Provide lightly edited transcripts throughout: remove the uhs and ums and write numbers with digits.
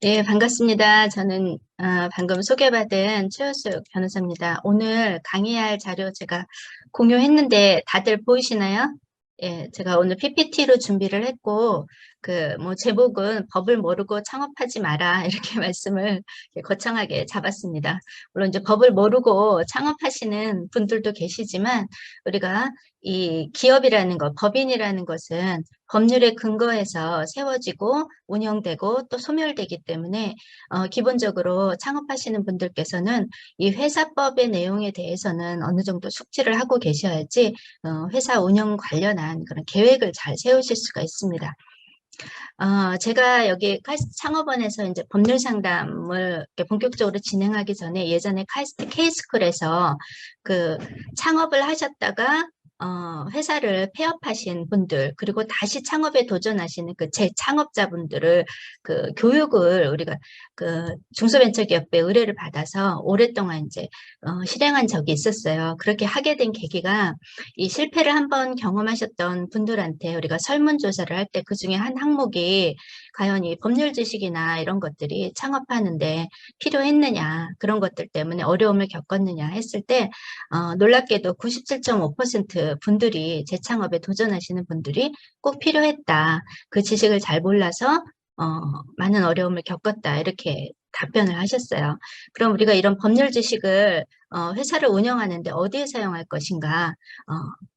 예, 반갑습니다. 저는 방금 소개받은 최효숙 변호사입니다. 오늘 강의할 자료 제가 공유했는데 다들 보이시나요? 예, 제가 오늘 PPT로 준비를 했고 제목은 법을 모르고 창업하지 마라 이렇게 말씀을 거창하게 잡았습니다. 물론 이제 법을 모르고 창업하시는 분들도 계시지만 우리가 이 기업이라는 것, 법인이라는 것은 법률에 근거해서 세워지고 운영되고 또 소멸되기 때문에 기본적으로 창업하시는 분들께서는 이 회사법의 내용에 대해서는 어느 정도 숙지를 하고 계셔야지 회사 운영 관련한 그런 계획을 잘 세우실 수가 있습니다. 제가 여기 카이스트 창업원에서 이제 법률 상담을 본격적으로 진행하기 전에 예전에 카이스트 K스쿨에서 그 창업을 하셨다가 회사를 폐업하신 분들 그리고 다시 창업에 도전하시는 그 재창업자분들을 그 교육을 우리가 그 중소벤처기업에 의뢰를 받아서 오랫동안 이제 실행한 적이 있었어요. 그렇게 하게 된 계기가 이 실패를 한번 경험하셨던 분들한테 우리가 설문조사를 할 때 그 중에 한 항목이 과연 이 법률 지식이나 이런 것들이 창업하는데 필요했느냐 그런 것들 때문에 어려움을 겪었느냐 했을 때 놀랍게도 97.5% 분들이 재창업에 도전하시는 분들이 꼭 필요했다. 그 지식을 잘 몰라서 많은 어려움을 겪었다. 이렇게 답변을 하셨어요. 그럼 우리가 이런 법률 지식을 회사를 운영하는데 어디에 사용할 것인가?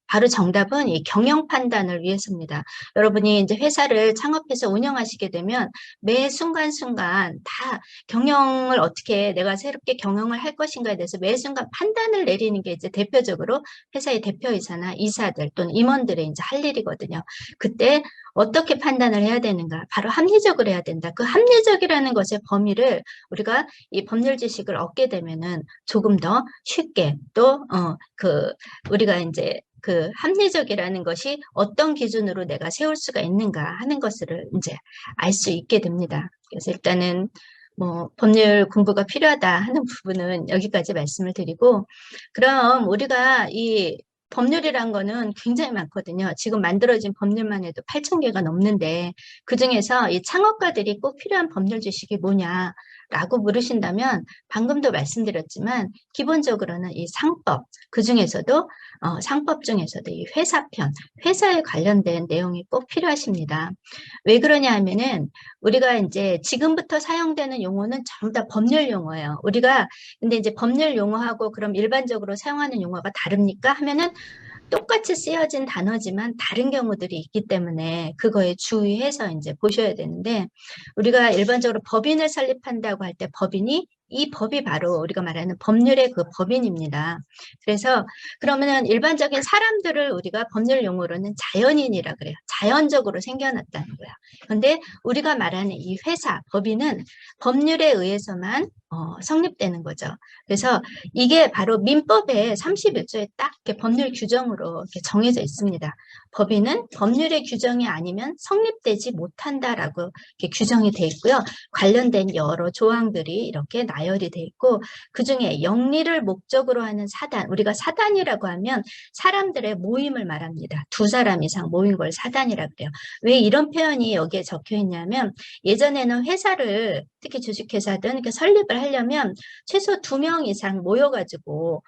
바로 정답은 이 경영 판단을 위해서입니다. 여러분이 이제 회사를 창업해서 운영하시게 되면 매 순간순간 다 경영을 어떻게 내가 새롭게 경영을 할 것인가에 대해서 매 순간 판단을 내리는 게 이제 대표적으로 회사의 대표이사나 이사들 또는 임원들의 이제 할 일이거든요. 그때 어떻게 판단을 해야 되는가? 바로 합리적으로 해야 된다. 그 합리적이라는 것의 범위를 우리가 이 법률 지식을 얻게 되면은 조금 더 쉽게 또 우리가 이제 그 합리적이라는 것이 어떤 기준으로 내가 세울 수가 있는가 하는 것을 이제 알 수 있게 됩니다. 그래서 일단은 뭐 법률 공부가 필요하다 하는 부분은 여기까지 말씀을 드리고, 그럼 우리가 이 법률이란 거는 굉장히 많거든요. 지금 만들어진 법률만 해도 8,000개가 넘는데 그중에서 이 창업가들이 꼭 필요한 법률 지식이 뭐냐라고 물으신다면 방금도 말씀드렸지만 기본적으로는 이 상법, 그중에서도 상법 중에서도 이 회사편, 회사에 관련된 내용이 꼭 필요하십니다. 왜 그러냐 하면은 우리가 이제 지금부터 사용되는 용어는 전부 다 법률 용어예요. 우리가 근데 이제 법률 용어하고 그럼 일반적으로 사용하는 용어가 다릅니까? 하면은 똑같이 쓰여진 단어지만 다른 경우들이 있기 때문에 그거에 주의해서 이제 보셔야 되는데, 우리가 일반적으로 법인을 설립한다고 할 때 법인이 이 법이 바로 우리가 말하는 법률의 그 법인입니다. 그래서 그러면은 일반적인 사람들을 우리가 법률 용어로는 자연인이라 그래요. 자연적으로 생겨났다는 거야. 그런데 우리가 말하는 이 회사, 법인은 법률에 의해서만 성립되는 거죠. 그래서 이게 바로 민법의 31조에 딱 이렇게 법률 규정으로 이렇게 정해져 있습니다. 법인은 법률의 규정이 아니면 성립되지 못한다라고 이렇게 규정이 돼 있고요. 관련된 여러 조항들이 이렇게 나열이 돼 있고, 그중에 영리를 목적으로 하는 사단, 우리가 사단이라고 하면 사람들의 모임을 말합니다. 두 사람 이상 모인 걸 사단이라 그래요. 왜 이런 표현이 여기에 적혀 있냐면, 예전에는 회사를 특히 주식회사든 이렇게 설립을 하려면 최소 2명 이상 모여가지고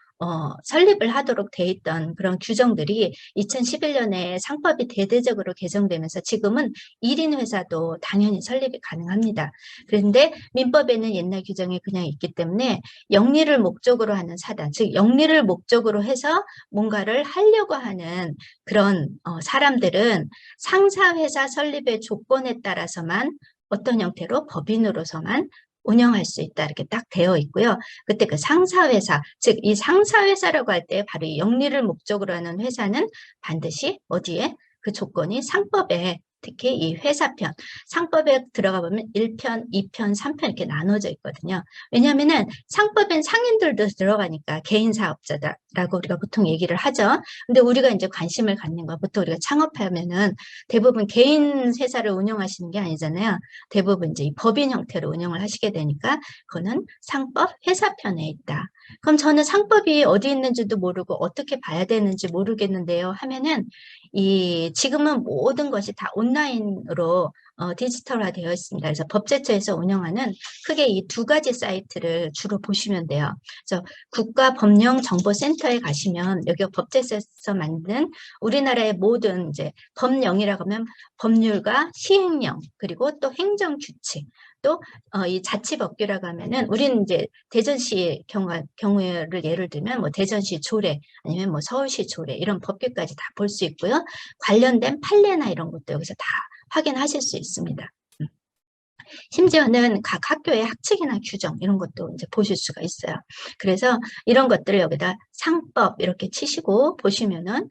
설립을 하도록 돼 있던 그런 규정들이 2011년에 상법이 대대적으로 개정되면서 지금은 1인 회사도 당연히 설립이 가능합니다. 그런데 민법에는 옛날 규정이 그냥 있기 때문에 영리를 목적으로 하는 사단, 즉 영리를 목적으로 해서 뭔가를 하려고 하는 그런 사람들은 상사회사 설립의 조건에 따라서만 어떤 형태로 법인으로서만 운영할 수 있다 이렇게 딱 되어 있고요. 그때 그 상사회사, 즉 이 상사회사라고 할 때 바로 이 영리를 목적으로 하는 회사는 반드시 어디에 그 조건이 상법에, 특히 이 회사편, 상법에 들어가 보면 1편, 2편, 3편 이렇게 나눠져 있거든요. 왜냐하면은 상법엔 상인들도 들어가니까 개인 사업자다라고 우리가 보통 얘기를 하죠. 근데 우리가 이제 관심을 갖는 거, 보통 우리가 창업하면은 대부분 개인 회사를 운영하시는 게 아니잖아요. 대부분 이제 이 법인 형태로 운영을 하시게 되니까 그거는 상법 회사편에 있다. 그럼 저는 상법이 어디 있는지도 모르고 어떻게 봐야 되는지 모르겠는데요 하면은 이 지금은 모든 것이 다 온라인으로 디지털화 되어 있습니다. 그래서 법제처에서 운영하는 크게 이 두 가지 사이트를 주로 보시면 돼요. 그래서 국가법령정보센터에 가시면 여기가 법제처에서 만든 우리나라의 모든 이제 법령이라고 하면 법률과 시행령 그리고 또 행정규칙 또 이 자치법규라고 하면은 우리는 이제 대전시 경우를 예를 들면 뭐 대전시 조례 아니면 뭐 서울시 조례 이런 법규까지 다 볼 수 있고요. 관련된 판례나 이런 것도 여기서 다 확인하실 수 있습니다. 심지어는 각 학교의 학칙이나 규정 이런 것도 이제 보실 수가 있어요. 그래서 이런 것들을 여기다 상법 이렇게 치시고 보시면은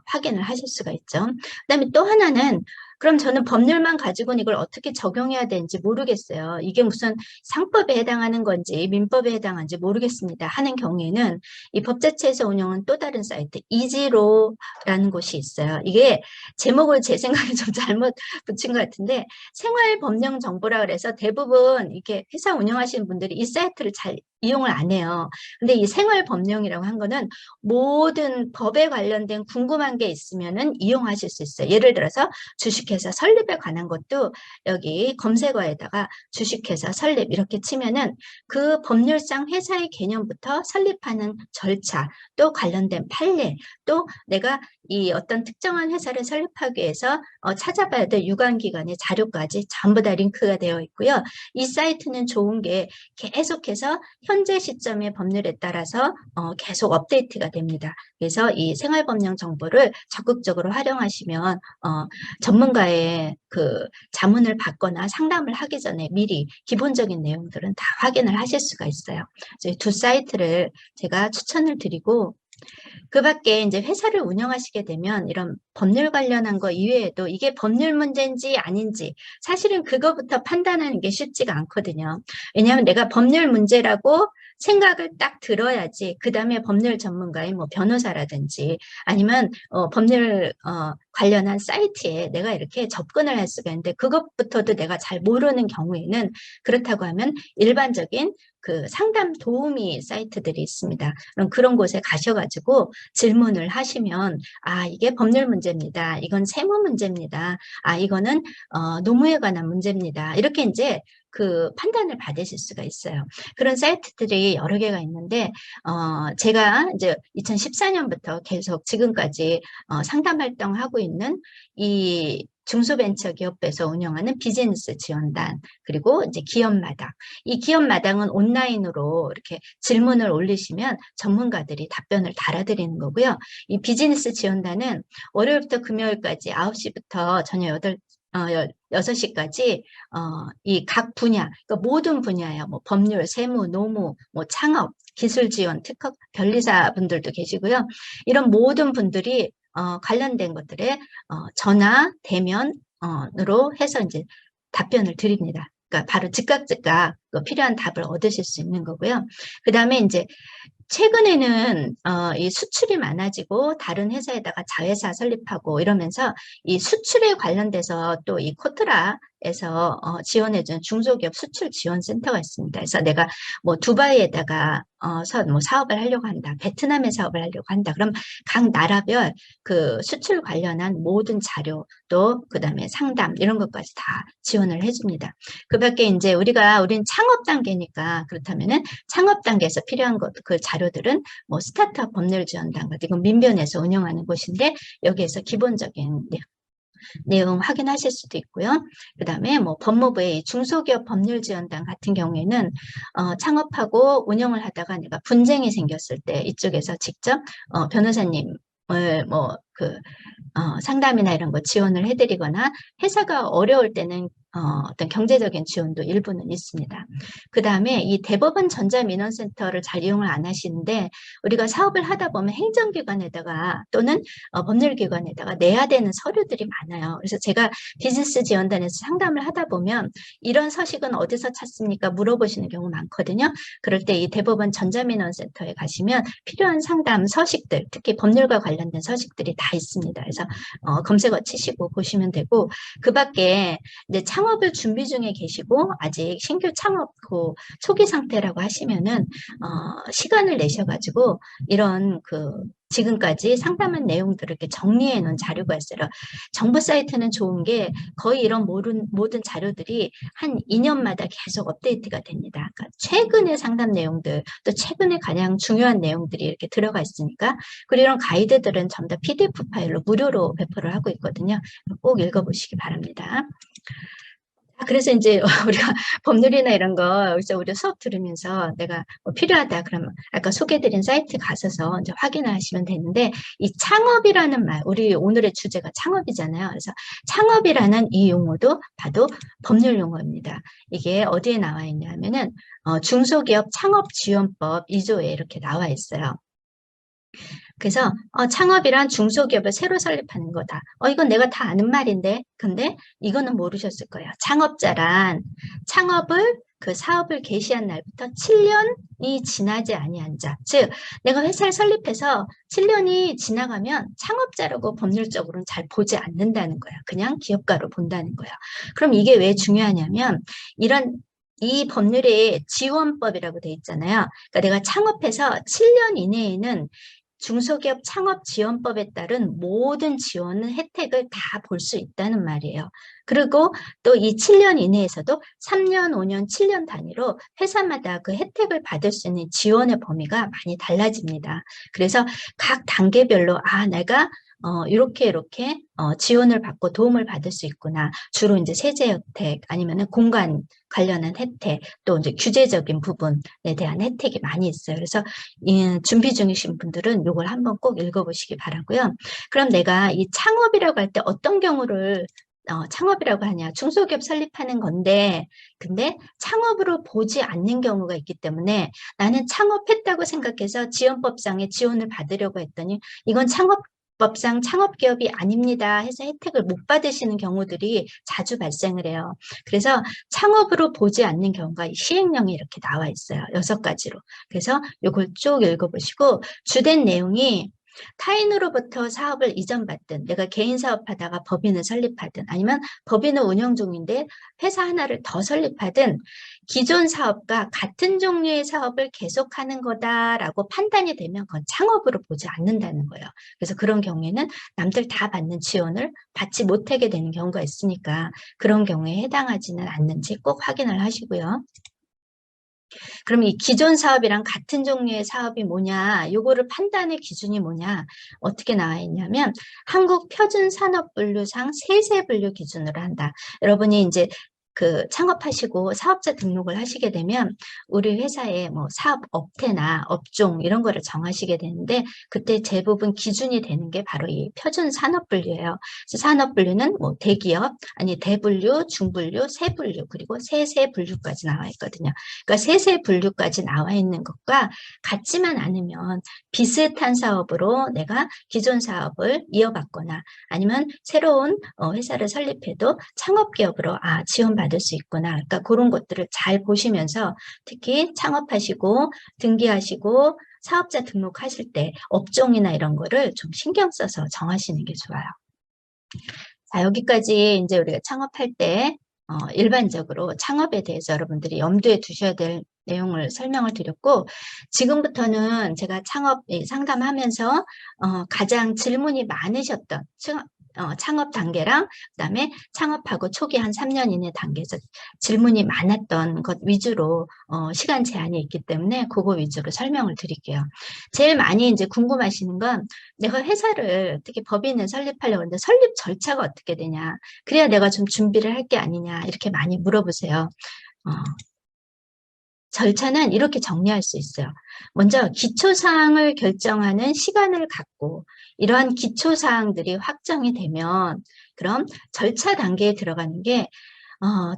확인을 하실 수가 있죠. 그다음에 또 하나는 그럼 저는 법률만 가지고는 이걸 어떻게 적용해야 되는지 모르겠어요. 이게 무슨 상법에 해당하는 건지 민법에 해당하는지 모르겠습니다. 하는 경우에는 이 법제처에서 운영한 또 다른 사이트 이지로라는 곳이 있어요. 이게 제목을 제 생각에 좀 잘못 붙인 것 같은데 생활법령정보라 그래서 대부분 이렇게 회사 운영하시는 분들이 이 사이트를 잘 이용을 안 해요. 근데 이 생활법령이라고 한 거는 모든 법에 관련된 궁금한 게 있으면은 이용하실 수 있어요. 예를 들어서 주식회사 설립에 관한 것도 여기 검색어에다가 주식회사 설립 이렇게 치면은 그 법률상 회사의 개념부터 설립하는 절차, 또 관련된 판례, 또 내가 이 어떤 특정한 회사를 설립하기 위해서 찾아봐야 될 유관기관의 자료까지 전부 다 링크가 되어 있고요. 이 사이트는 좋은 게 계속해서 현재 시점의 법률에 따라서 계속 업데이트가 됩니다. 그래서 이 생활법령 정보를 적극적으로 활용하시면 전문가의 그 자문을 받거나 상담을 하기 전에 미리 기본적인 내용들은 다 확인을 하실 수가 있어요. 두 사이트를 제가 추천을 드리고 그 밖에 이제 회사를 운영하시게 되면 이런 법률 관련한 거 이외에도 이게 법률 문제인지 아닌지 사실은 그거부터 판단하는 게 쉽지가 않거든요. 왜냐하면 내가 법률 문제라고 생각을 딱 들어야지 그 다음에 법률 전문가인 뭐 변호사라든지 아니면 법률 관련한 사이트에 내가 이렇게 접근을 할 수가 있는데 그것부터도 내가 잘 모르는 경우에는 그렇다고 하면 일반적인 그 상담 도우미 사이트들이 있습니다. 그런 곳에 가셔가지고 질문을 하시면 이게 법률 문제입니다. 이건 세무 문제입니다. 이거는 노무에 관한 문제입니다. 이렇게 이제 그 판단을 받으실 수가 있어요. 그런 사이트들이 여러 개가 있는데 제가 이제 2014년부터 계속 지금까지 상담 활동하고 있는 이 중소벤처기업에서 운영하는 비즈니스 지원단 그리고 이제 기업마당 이 기업마당은 온라인으로 이렇게 질문을 올리시면 전문가들이 답변을 달아드리는 거고요. 이 비즈니스 지원단은 월요일부터 금요일까지 9시부터 저녁 6시까지 이 각 분야, 그러니까 모든 분야예요. 뭐 법률, 세무, 노무, 뭐 창업, 기술 지원, 특허 변리사 분들도 계시고요. 이런 모든 분들이 관련된 것들에 전화, 대면으로 해서 이제 답변을 드립니다. 그러니까 바로 즉각 필요한 답을 얻으실 수 있는 거고요. 그 다음에 이제 최근에는 이 수출이 많아지고 다른 회사에다가 자회사 설립하고 이러면서 이 수출에 관련돼서 또 이 코트라에서 지원해주는 중소기업 수출 지원센터가 있습니다. 그래서 내가 뭐 두바이에다가 뭐 사업을 하려고 한다. 베트남에 사업을 하려고 한다. 그럼 각 나라별 그 수출 관련한 모든 자료 또 그다음에 상담 이런 것까지 다 지원을 해줍니다. 그 밖에 이제 우린 창업 단계니까 그렇다면은 창업 단계에서 필요한 것, 그 자료들은 뭐 스타트업 법률 지원단 같은 이건 민변에서 운영하는 곳인데 여기에서 기본적인 내용 확인하실 수도 있고요. 그 다음에 뭐 법무부의 중소기업 법률지원단 같은 경우에는 창업하고 운영을 하다가 내가 분쟁이 생겼을 때 이쪽에서 직접 변호사님을 상담이나 이런 거 지원을 해드리거나 회사가 어려울 때는 어떤 경제적인 지원도 일부는 있습니다. 그 다음에 이 대법원 전자민원센터를 잘 이용을 안 하시는데 우리가 사업을 하다 보면 행정기관에다가 또는 법률기관에다가 내야 되는 서류들이 많아요. 그래서 제가 비즈니스 지원단에서 상담을 하다 보면 이런 서식은 어디서 찾습니까? 물어보시는 경우 많거든요. 그럴 때 이 대법원 전자민원센터에 가시면 필요한 상담 서식들, 특히 법률과 관련된 서식들이 다 있습니다. 그래서 검색어 치시고 보시면 되고 그 밖에 이제 창업을 준비 중에 계시고 아직 신규 창업 그 초기 상태라고 하시면은 시간을 내셔가지고 이런 그 지금까지 상담한 내용들을 이렇게 정리해 놓은 자료가 있어요. 정보 사이트는 좋은 게 거의 이런 모든 자료들이 한 2년마다 계속 업데이트가 됩니다. 그러니까 최근의 상담 내용들, 또 최근에 가장 중요한 내용들이 이렇게 들어가 있으니까, 그리고 이런 가이드들은 전부 다 PDF 파일로 무료로 배포를 하고 있거든요. 꼭 읽어보시기 바랍니다. 그래서 이제 우리가 법률이나 이런 거 우리 수업 들으면서 내가 뭐 필요하다 그러면 아까 소개드린 사이트 가셔서 이제 확인을 하시면 되는데, 이 창업이라는 말, 우리 오늘의 주제가 창업이잖아요. 그래서 창업이라는 이 용어도 봐도 법률 용어입니다. 이게 어디에 나와 있냐면은 중소기업 창업지원법 2조에 이렇게 나와 있어요. 그래서 창업이란 중소기업을 새로 설립하는 거다. 이건 내가 다 아는 말인데, 근데 이거는 모르셨을 거예요. 창업자란 창업을 그 사업을 개시한 날부터 7년이 지나지 아니한 자. 즉, 내가 회사를 설립해서 7년이 지나가면 창업자라고 법률적으로는 잘 보지 않는다는 거야. 그냥 기업가로 본다는 거야. 그럼 이게 왜 중요하냐면, 이 법률에 지원법이라고 돼 있잖아요. 그러니까 내가 창업해서 7년 이내에는 중소기업 창업지원법에 따른 모든 지원은 혜택을 다 볼 수 있다는 말이에요. 그리고 또 이 7년 이내에서도 3년, 5년, 7년 단위로 회사마다 그 혜택을 받을 수 있는 지원의 범위가 많이 달라집니다. 그래서 각 단계별로 내가 이렇게 지원을 받고 도움을 받을 수 있구나. 주로 이제 세제 혜택 아니면은 공간 관련한 혜택, 또 이제 규제적인 부분에 대한 혜택이 많이 있어요. 그래서 준비 중이신 분들은 이걸 한번 꼭 읽어보시기 바라고요. 그럼 내가 이 창업이라고 할 때 어떤 경우를 창업이라고 하냐? 중소기업 설립하는 건데, 근데 창업으로 보지 않는 경우가 있기 때문에 나는 창업했다고 생각해서 지원법상의 지원을 받으려고 했더니 이건 법상 창업기업이 아닙니다 해서 혜택을 못 받으시는 경우들이 자주 발생을 해요. 그래서 창업으로 보지 않는 경우가 시행령이 이렇게 나와 있어요. 6가지로. 그래서 이걸 쭉 읽어보시고, 주된 내용이 타인으로부터 사업을 이전받든, 내가 개인 사업하다가 법인을 설립하든, 아니면 법인을 운영 중인데 회사 하나를 더 설립하든, 기존 사업과 같은 종류의 사업을 계속하는 거다라고 판단이 되면 그건 창업으로 보지 않는다는 거예요. 그래서 그런 경우에는 남들 다 받는 지원을 받지 못하게 되는 경우가 있으니까 그런 경우에 해당하지는 않는지 꼭 확인을 하시고요. 그럼 이 기존 사업이랑 같은 종류의 사업이 뭐냐, 요거를 판단의 기준이 뭐냐, 어떻게 나와 있냐면 한국표준산업분류상 세세분류 기준으로 한다. 여러분이 이제 그 창업하시고 사업자 등록을 하시게 되면 우리 회사의 뭐 사업 업태나 업종 이런 거를 정하시게 되는데, 그때 대부분 기준이 되는 게 바로 이 표준 산업분류예요. 산업분류는 뭐 대기업, 아니 대분류, 중분류, 세분류, 그리고 세세분류까지 나와 있거든요. 그러니까 세세분류까지 나와 있는 것과 같지만 않으면 비슷한 사업으로 내가 기존 사업을 이어받거나 아니면 새로운 회사를 설립해도 창업기업으로 지원받을 수 있구나. 그러니까 그런 것들을 잘 보시면서 특히 창업하시고 등기하시고 사업자 등록하실 때 업종이나 이런 거를 좀 신경 써서 정하시는 게 좋아요. 자, 여기까지 이제 우리가 창업할 때 일반적으로 창업에 대해서 여러분들이 염두에 두셔야 될 내용을 설명을 드렸고, 지금부터는 제가 창업 상담하면서 가장 질문이 많으셨던 창업 단계랑 그다음에 창업하고 초기 한 3년 이내 단계에서 질문이 많았던 것 위주로 시간 제한이 있기 때문에 그거 위주로 설명을 드릴게요. 제일 많이 이제 궁금하시는 건 내가 회사를 특히 법인을 설립하려고 하는데 설립 절차가 어떻게 되냐, 그래야 내가 좀 준비를 할 게 아니냐 이렇게 많이 물어보세요. 절차는 이렇게 정리할 수 있어요. 먼저 기초사항을 결정하는 시간을 갖고 이러한 기초사항들이 확정이 되면 그럼 절차 단계에 들어가는 게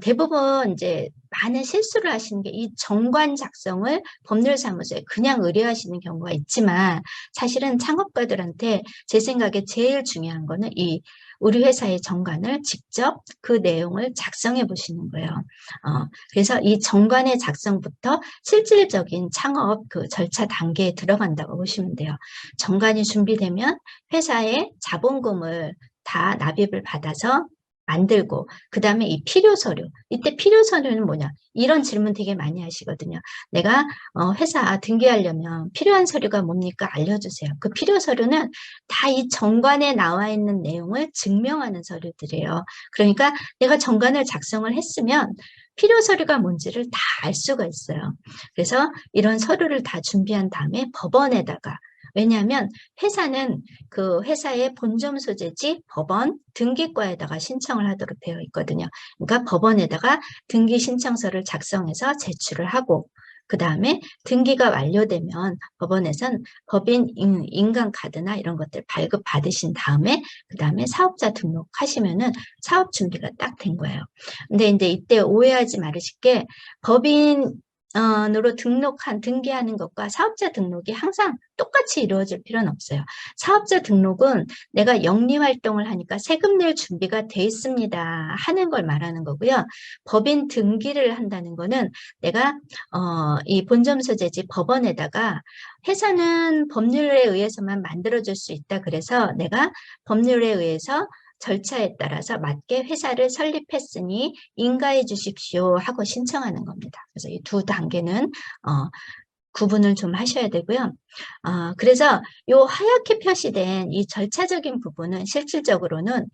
대부분 이제 많은 실수를 하시는 게 이 정관 작성을 법률사무소에 그냥 의뢰하시는 경우가 있지만, 사실은 창업가들한테 제 생각에 제일 중요한 거는 우리 회사의 정관을 직접 그 내용을 작성해 보시는 거예요. 그래서 이 정관의 작성부터 실질적인 창업 그 절차 단계에 들어간다고 보시면 돼요. 정관이 준비되면 회사의 자본금을 다 납입을 받아서 만들고 그 다음에 이 필요 서류. 이때 필요 서류는 뭐냐? 이런 질문 되게 많이 하시거든요. 내가 회사 등기하려면 필요한 서류가 뭡니까? 알려주세요. 그 필요 서류는 다 이 정관에 나와 있는 내용을 증명하는 서류들이에요. 그러니까 내가 정관을 작성을 했으면 필요 서류가 뭔지를 다 알 수가 있어요. 그래서 이런 서류를 다 준비한 다음에 법원에다가 왜냐하면 회사는 그 회사의 본점 소재지 법원 등기과에다가 신청을 하도록 되어 있거든요. 그러니까 법원에다가 등기 신청서를 작성해서 제출을 하고 그 다음에 등기가 완료되면 법원에선 법인 인감 카드나 이런 것들 발급 받으신 다음에 그 다음에 사업자 등록하시면은 사업 준비가 딱 된 거예요. 근데 이제 이때 오해하지 말으실 게 법인으로 등기하는 것과 사업자 등록이 항상 똑같이 이루어질 필요는 없어요. 사업자 등록은 내가 영리활동을 하니까 세금 낼 준비가 돼 있습니다 하는 걸 말하는 거고요. 법인 등기를 한다는 거는 내가 이 본점 소재지 법원에다가 회사는 법률에 의해서만 만들어줄 수 있다. 그래서 내가 법률에 의해서 절차에 따라서 맞게 회사를 설립했으니 인가해 주십시오 하고 신청하는 겁니다. 그래서 이 두 단계는 구분을 좀 하셔야 되고요. 그래서 이 하얗게 표시된 이 절차적인 부분은 실질적으로는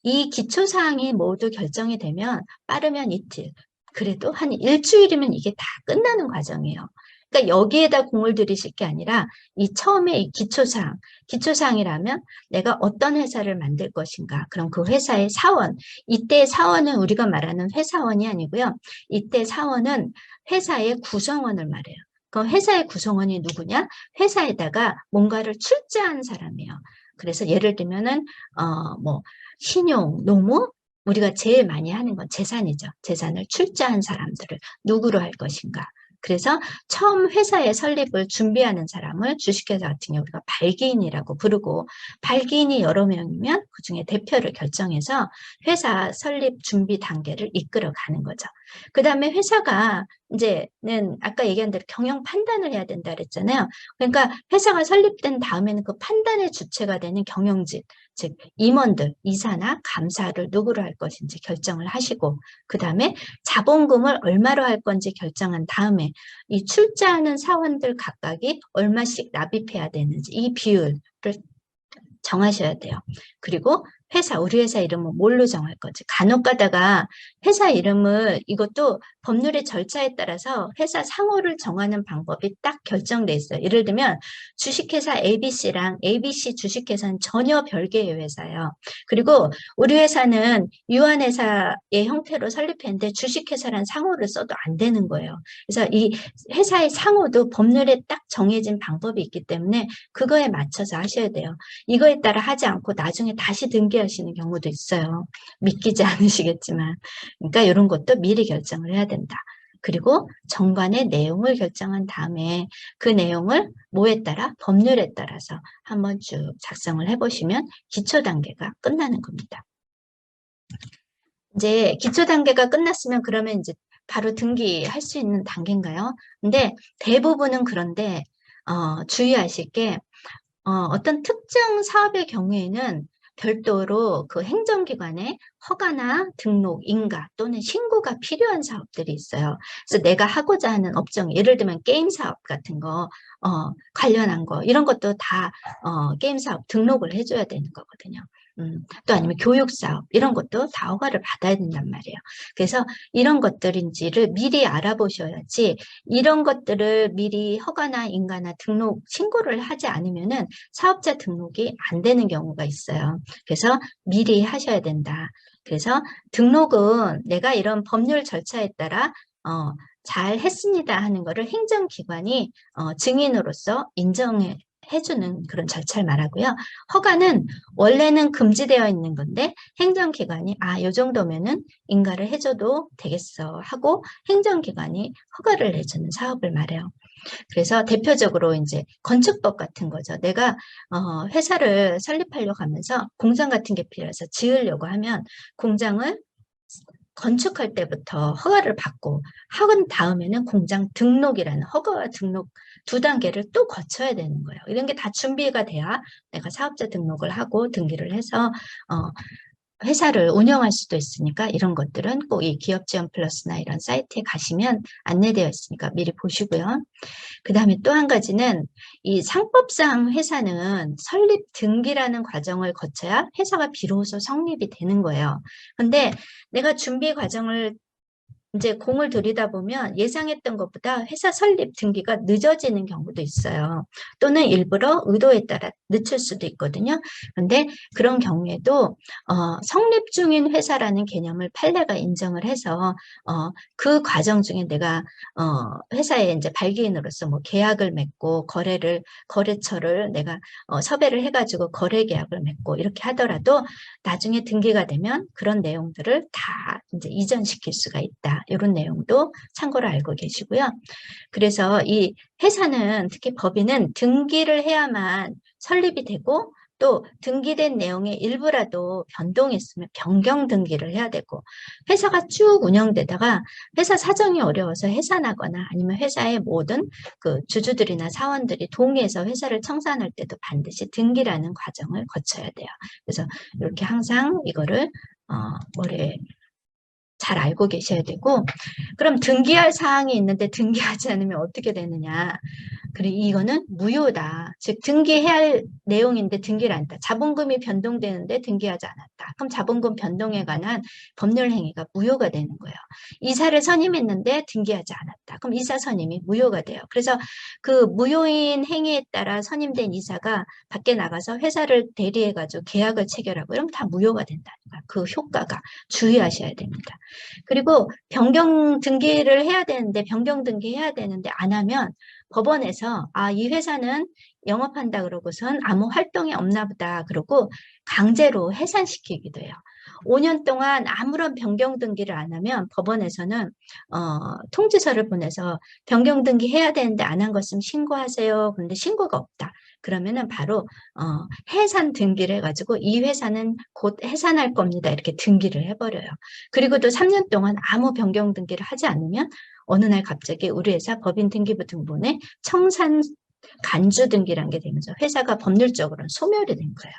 이 기초사항이 모두 결정이 되면 빠르면 이틀, 그래도 한 일주일이면 이게 다 끝나는 과정이에요. 그러니까 여기에다 공을 들이실 게 아니라 이 처음에 이 기초사항이라면 내가 어떤 회사를 만들 것인가. 그럼 그 회사의 사원, 이때 사원은 우리가 말하는 회사원이 아니고요. 이때 사원은 회사의 구성원을 말해요. 그 회사의 구성원이 누구냐? 회사에다가 뭔가를 출자한 사람이에요. 그래서 예를 들면은 뭐 신용, 노무, 우리가 제일 많이 하는 건 재산이죠. 재산을 출자한 사람들을 누구로 할 것인가. 그래서 처음 회사의 설립을 준비하는 사람을 주식회사 같은 경우 우리가 발기인이라고 부르고 발기인이 여러 명이면 그중에 대표를 결정해서 회사 설립 준비 단계를 이끌어가는 거죠. 그 다음에 회사가 이제는 아까 얘기한 대로 경영 판단을 해야 된다 그랬잖아요. 그러니까 회사가 설립된 다음에는 그 판단의 주체가 되는 경영진, 즉 임원들, 이사나 감사를 누구로 할 것인지 결정을 하시고 그 다음에 자본금을 얼마로 할 건지 결정한 다음에 이 출자하는 사원들 각각이 얼마씩 납입해야 되는지 이 비율을 정하셔야 돼요. 그리고 회사, 우리 회사 이름은 뭘로 정할 건지. 간혹 가다가 회사 이름을 이것도 법률의 절차에 따라서 회사 상호를 정하는 방법이 딱 결정돼 있어요. 예를 들면 주식회사 ABC랑 ABC 주식회사는 전혀 별개의 회사예요. 그리고 우리 회사는 유한회사의 형태로 설립했는데 주식회사란 상호를 써도 안 되는 거예요. 그래서 이 회사의 상호도 법률에 딱 정해진 방법이 있기 때문에 그거에 맞춰서 하셔야 돼요. 이거에 따라 하지 않고 나중에 다시 등기하시는 경우도 있어요. 믿기지 않으시겠지만. 그러니까 이런 것도 미리 결정을 해야 된다. 그리고 정관의 내용을 결정한 다음에 그 내용을 뭐에 따라? 법률에 따라서 한번 쭉 작성을 해보시면 기초 단계가 끝나는 겁니다. 이제 기초 단계가 끝났으면 그러면 이제 바로 등기할 수 있는 단계인가요? 근데 대부분은 그런데 주의하실 게 어떤 특정 사업의 경우에는 별도로 그 행정기관에 허가나 등록, 인가 또는 신고가 필요한 사업들이 있어요. 그래서 내가 하고자 하는 업종, 예를 들면 게임 사업 같은 거, 관련한 거, 이런 것도 다 게임 사업 등록을 해줘야 되는 거거든요. 또 아니면 교육 사업, 이런 것도 다 허가를 받아야 된단 말이에요. 그래서 이런 것들인지를 미리 알아보셔야지 이런 것들을 미리 허가나 인가나 등록, 신고를 하지 않으면은 사업자 등록이 안 되는 경우가 있어요. 그래서 미리 하셔야 된다. 그래서 등록은 내가 이런 법률 절차에 따라 잘 했습니다 하는 거를 행정기관이 증인으로서 인정해 주는 그런 절차를 말하고요. 허가는 원래는 금지되어 있는 건데 행정기관이 이 정도면은 인가를 해줘도 되겠어 하고 행정기관이 허가를 해주는 사업을 말해요. 그래서 대표적으로 이제 건축법 같은 거죠. 내가 회사를 설립하려고 하면서 공장 같은 게 필요해서 지으려고 하면 공장을 건축할 때부터 허가를 받고 한 다음에는 공장 등록이라는 허가와 등록 두 단계를 또 거쳐야 되는 거예요. 이런 게 다 준비가 돼야 내가 사업자 등록을 하고 등기를 해서 회사를 운영할 수도 있으니까 이런 것들은 꼭 이 기업지원 플러스나 이런 사이트에 가시면 안내되어 있으니까 미리 보시고요. 그 다음에 또 한 가지는 이 상법상 회사는 설립 등기라는 과정을 거쳐야 회사가 비로소 성립이 되는 거예요. 근데 내가 준비 과정을 이제 공을 들이다 보면 예상했던 것보다 회사 설립 등기가 늦어지는 경우도 있어요. 또는 일부러 의도에 따라 늦출 수도 있거든요. 그런데 그런 경우에도 성립 중인 회사라는 개념을 판례가 인정을 해서 그 과정 중에 내가 회사에 이제 발기인으로서 뭐 계약을 맺고 거래처를 내가 섭외를 해가지고 거래 계약을 맺고 이렇게 하더라도 나중에 등기가 되면 그런 내용들을 다 이제 이전시킬 수가 있다. 이런 내용도 참고로 알고 계시고요. 그래서 이 회사는 특히 법인은 등기를 해야만 설립이 되고 또 등기된 내용의 일부라도 변동했으면 변경 등기를 해야 되고 회사가 쭉 운영되다가 회사 사정이 어려워서 해산하거나 아니면 회사의 모든 그 주주들이나 사원들이 동의해서 회사를 청산할 때도 반드시 등기라는 과정을 거쳐야 돼요. 그래서 이렇게 항상 이거를 머리에 잘 알고 계셔야 되고 그럼 등기할 사항이 있는데 등기하지 않으면 어떻게 되느냐. 그리고 이거는 무효다. 즉 등기해야 할 내용인데 등기를 안 했다. 자본금이 변동되는데 등기하지 않았다. 그럼 자본금 변동에 관한 법률 행위가 무효가 되는 거예요. 이사를 선임했는데 등기하지 않았다. 그럼 이사 선임이 무효가 돼요. 그래서 그 무효인 행위에 따라 선임된 이사가 밖에 나가서 회사를 대리해가지고 계약을 체결하고 이러면 다 무효가 된다는 거예요. 그 효과가 주의하셔야 됩니다. 그리고 변경 등기를 해야 되는데 변경 등기해야 되는데 안 하면 법원에서 이 회사는 영업한다 그러고선 아무 활동이 없나 보다 그러고 강제로 해산시키기도 해요. 5년 동안 아무런 변경 등기를 안 하면 법원에서는 통지서를 보내서 변경 등기 해야 되는데 안 한 것은 신고하세요. 그런데 신고가 없다. 그러면은 바로 해산 등기를 해가지고 이 회사는 곧 해산할 겁니다. 이렇게 등기를 해버려요. 그리고 또 3년 동안 아무 변경 등기를 하지 않으면 어느 날 갑자기 우리 회사 법인 등기부 등본에 청산 간주 등기란 게 되면서 회사가 법률적으로는 소멸이 된 거예요.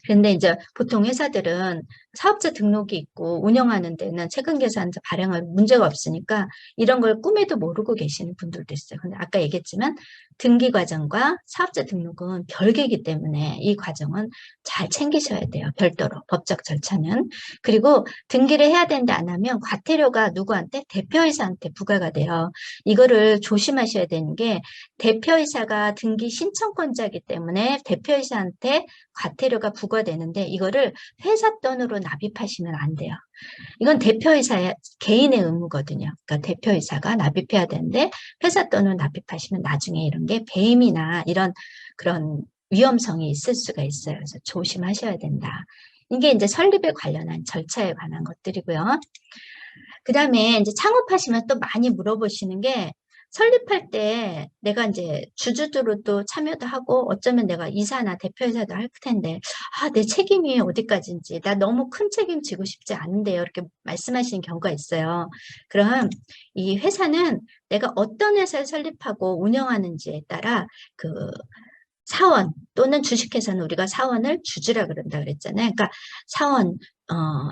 그런데 이제 보통 회사들은 사업자 등록이 있고 운영하는 데는 세금계산서 발행할 문제가 없으니까 이런 걸 꿈에도 모르고 계시는 분들도 있어요. 근데 아까 얘기했지만 등기 과정과 사업자 등록은 별개이기 때문에 이 과정은 잘 챙기셔야 돼요. 별도로 법적 절차는. 그리고 등기를 해야 되는데 안 하면 과태료가 누구한테? 대표이사한테 부과가 돼요. 이거를 조심하셔야 되는 게 대표이사가 등기 신청권자이기 때문에 대표이사한테 과태료가 부과되는데 이거를 회사 돈으로 납입하시면 안 돼요. 이건 대표이사의 개인의 의무거든요. 그러니까 대표이사가 납입해야 되는데 회사 돈으로 납입하시면 나중에 이런 게 배임이나 이런 그런 위험성이 있을 수가 있어요. 그래서 조심하셔야 된다. 이게 이제 설립에 관련한 절차에 관한 것들이고요. 그 다음에 이제 창업하시면 또 많이 물어보시는 게 설립할 때 내가 이제 주주들로도 참여도 하고 어쩌면 내가 이사나 대표이사도 할 텐데 내 책임이 어디까지인지 나 너무 큰 책임 지고 싶지 않은데요. 이렇게 말씀하시는 경우가 있어요. 그럼 이 회사는 내가 어떤 회사를 설립하고 운영하는지에 따라 그 사원 또는 주식회사는 우리가 사원을 주주라 그런다 그랬잖아요. 그러니까 사원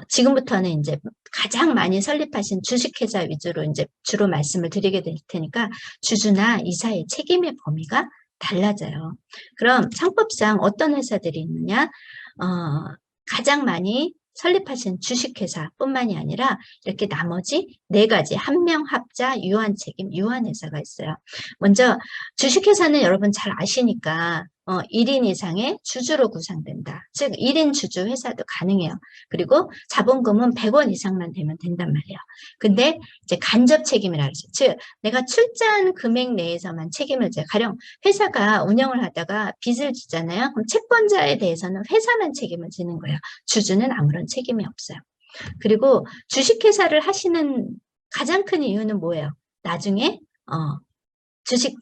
지금부터는 이제 가장 많이 설립하신 주식회사 위주로 이제 주로 말씀을 드리게 될 테니까 주주나 이사의 책임의 범위가 달라져요. 그럼 상법상 어떤 회사들이 있느냐? 가장 많이 설립하신 주식회사뿐만이 아니라 이렇게 나머지 4가지 한명합자 유한책임 유한회사가 있어요. 먼저 주식회사는 여러분 잘 아시니까 1인 이상의 주주로 구성된다. 즉 1인 주주 회사도 가능해요. 그리고 자본금은 100원 이상만 되면 된단 말이에요. 근데 이제 간접 책임이라고 하죠. 즉 내가 출자한 금액 내에서만 책임을 져요. 가령 회사가 운영을 하다가 빚을 지잖아요. 그럼 채권자에 대해서는 회사만 책임을 지는 거예요. 주주는 아무런 책임이 없어요. 그리고 주식회사를 하시는 가장 큰 이유는 뭐예요? 나중에 주식